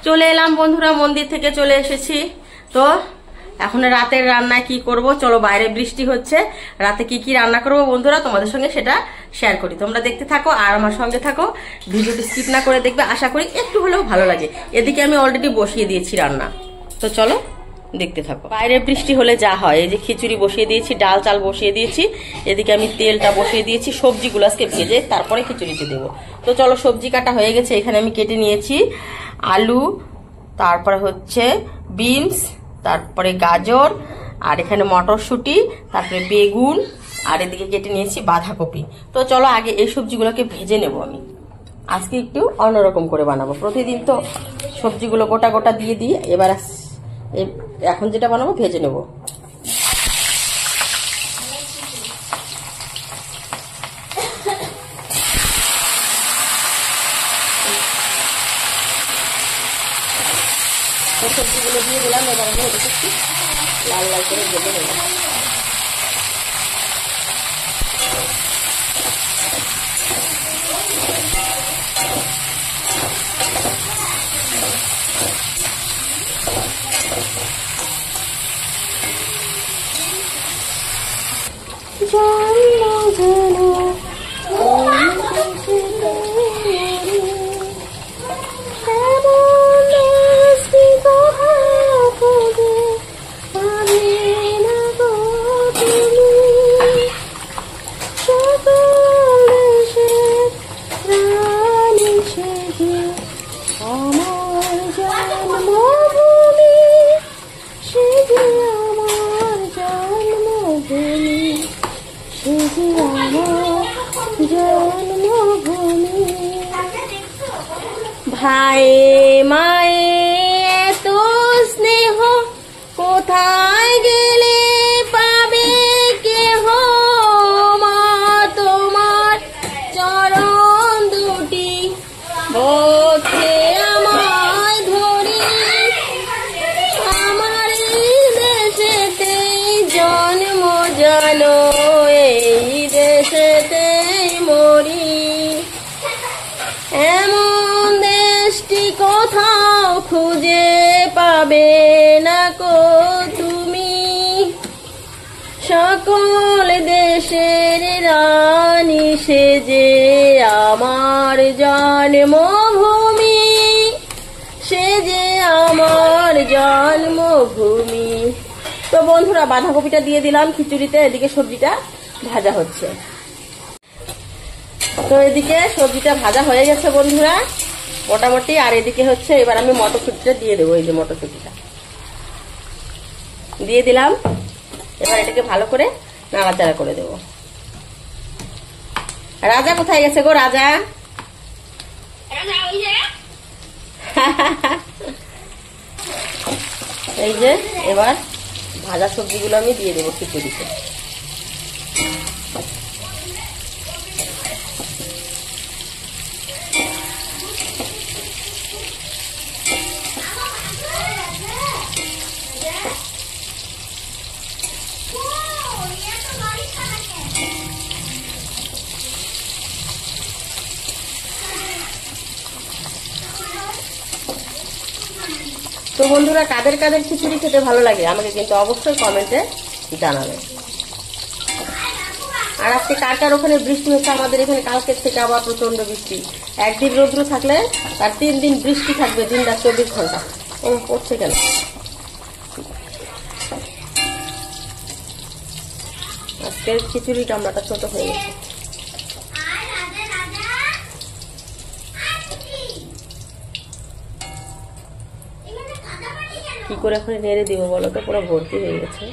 চলে এলাম বন্ধুরা, মন্দির থেকে চলে এসেছি। তো এখন রাতের রান্না কি করব, চলো বাইরে বৃষ্টি হচ্ছে, রাতে কি কি রান্না করব বন্ধুরা তোমাদের সঙ্গে সেটা শেয়ার করি। তোমরা দেখতে থাকো আর আমার সঙ্গে থাকো, ভিডিওটি স্কিপ না করে দেখবে, আশা করি একটু হলেও ভালো লাগে। এদিকে আমি অলরেডি বসিয়ে দিয়েছি রান্না, তো চলো দেখতে থাকো। বাইরে বৃষ্টি হলে যা হয়, এই যে খিচুড়ি বসিয়ে দিয়েছি, ডাল চাল বসিয়ে দিয়েছি, এদিকে আমি তেলটা বসিয়ে দিয়েছি, সবজিগুলো আজকে ভেজে তারপরে খিচুড়িতে দেবো। তো চলো, সবজি কাটা হয়ে গেছে, এখানে আমি কেটে নিয়েছি আলু, তারপরে হচ্ছে বিনস, তারপরে গাজর, আর এখানে মটরশুঁটি, তারপরে বেগুন, আর এদিকে কেটে নিয়েছি বাঁধাকপি। তো চলো আগে এই সবজিগুলোকে ভেজে নেব। আমি আজকে একটু অন্যরকম করে বানাবো, প্রতিদিন তো সবজিগুলো গোটা গোটা দিয়ে দিই, এবার এখন যেটা বানাবো ভেজে নেব। সবজিগুলো দিয়ে দিলাম, এবার আমি একটু লাল লাল করে ভেজে নেব। ভাইয়ে মায়ে এত স্নেহ কোথায় গেলে পাবে কেহ, মা তোমার চরণ দুটি বক্ষে আমায় ধরি, আমার দেশেতে জন্ম জানো, এই দেশেতেই মরি, এমন দেশটি কোথাও খুঁজে পাবে না কো তুমি, সকল দেশের রানী সেজে আমার জন্মভূমি, সেজে আমার জন্মভূমি। তো বন্ধুরা, বাঁধাকপিটা দিয়ে দিলাম খিচুড়িতে, এদিকে সবজিটা ভাজা হচ্ছে। তো এদিকে সবজিটা ভাজা হয়ে গেছে বন্ধুরা মোটামুটি, আর এদিকে হচ্ছে এবার আমি মটরশুঁটিটা দিয়ে দেবো। এই যে মটরশুঁটিটা দিয়ে দিলাম, এবার এটাকে ভালো করে নাড়াচাড়া করে দেবো। রাজা কোথায় গেছে গো? রাজা এই যে এবার ভাজা সবজিগুলো আমি দিয়ে দেবো খিচুড়িতে। তো বন্ধুরা, কাদের কাদের খিচুড়ি খেতে ভালো লাগে আমাকে কিন্তু অবশ্যই কমেন্টে জানাবে। আর আজকে কার কার ওখানে বৃষ্টি হচ্ছে, আমাদের এখানে কালকের থেকে আবার প্রচন্ড বৃষ্টি। একদিন রৌদ্র থাকলে তার 3 দিন বৃষ্টি থাকবে, দিনটা 24 ঘন্টা। পড়ছে কেন? আজকের খিচুড়ি গামলাটা ছোট হয়ে গেছে। কি করে এখন নেড়ে দিব বলো তো, পুরো ভর্তি হয়ে গেছে।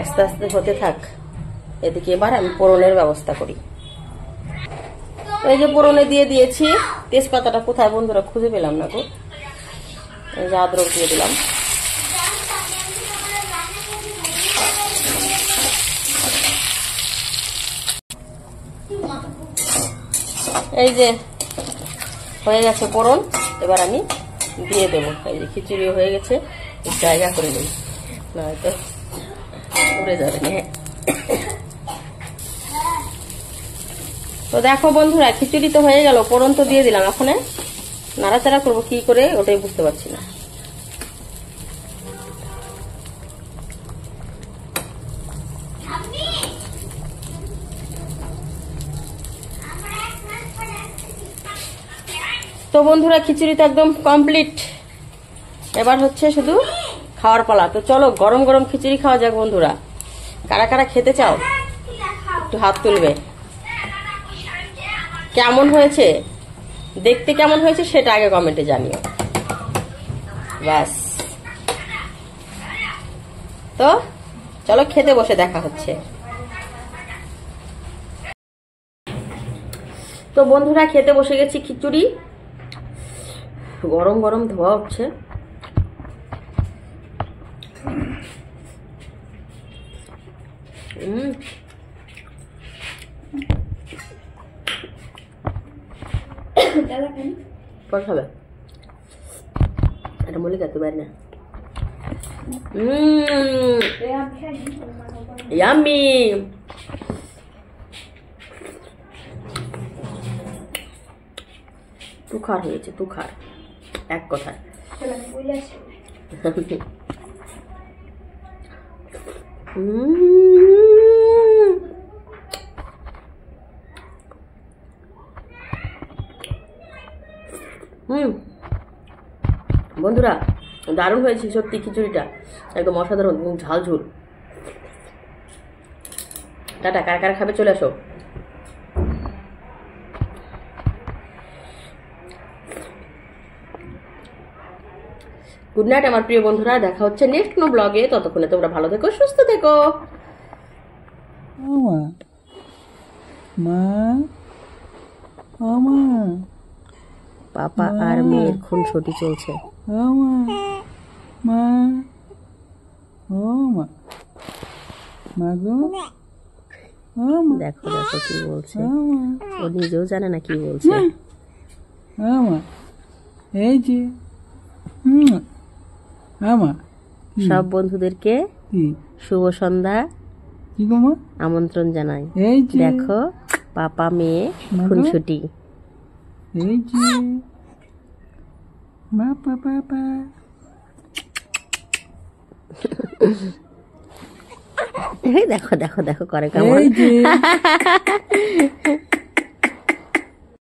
আস্তে আস্তে হতে থাক, এদিকে এবার আমি পোড়নের ব্যবস্থা করি। এই যে পোড়নে দিয়ে দিয়েছি, তেজপাতাটা কোথায় বন্ধুরা খুঁজে পেলাম না গো। এই যে আদরক দিয়ে দিলাম, এই যে হয়ে গেছে পোড়ন। এবার আমি দিয়ে দেবো। এই যে খিচুড়ি হয়ে গেছে, জায়গা করে নেই, নয়তো উড়ে যাবে। তো দেখো বন্ধুরা, খিচুড়ি তো হয়ে গেল, ফোড়ন তো দিয়ে দিলাম। এখন নাড়াচাড়া করবো কি করে ওটাই বুঝতে পারছি না। তো বন্ধুরা, খিচুড়ি তো একদম কমপ্লিট, এবার হচ্ছে শুধু খাওয়ার পালা। তো চলো গরম গরম খিচুড়ি খাওয়া যাক বন্ধুরা। কারা কারা খেতে চাও একটু হাত তুলবে। কেমন হয়েছে, দেখতে কেমন হয়েছে সেটা আগে কমেন্টে জানিও। ব্যাস, তো চলো খেতে বসে দেখা হচ্ছে। তো বন্ধুরা, খেতে বসে গেছি। খিচুড়ি গরম গরম ধোয়া হচ্ছে। পর খাবে এটা মলি খেতে পারি না। ইয়াম্মি। তুখার হয়েছে, তুখার এক কথায়। বন্ধুরা, দারুণ হয়েছে সত্যি খিচুড়িটা, একদম অসাধারণ, ঝাল ঝুল। টাটা, কারা কারা খাবে চলে আসো। গুড নাইট আমার প্রিয় বন্ধুরা, দেখা হচ্ছে নেক্সট কোনো ব্লগে। ততক্ষণে তোমরা ভালো থেকো, সুস্থ থেকো। পাপা আর মেয়ের খুনসুটি চলছে। দেখো দেখো কি বলছে, ও নিজেও জানে না কি বলছে। এই যে সব বন্ধুদেরকে শুভ সন্ধ্যা আমন্ত্রণ জানাই। দেখো পাপা মেয়ে খুনসুটি। দেখো দেখো দেখো করে কেমন।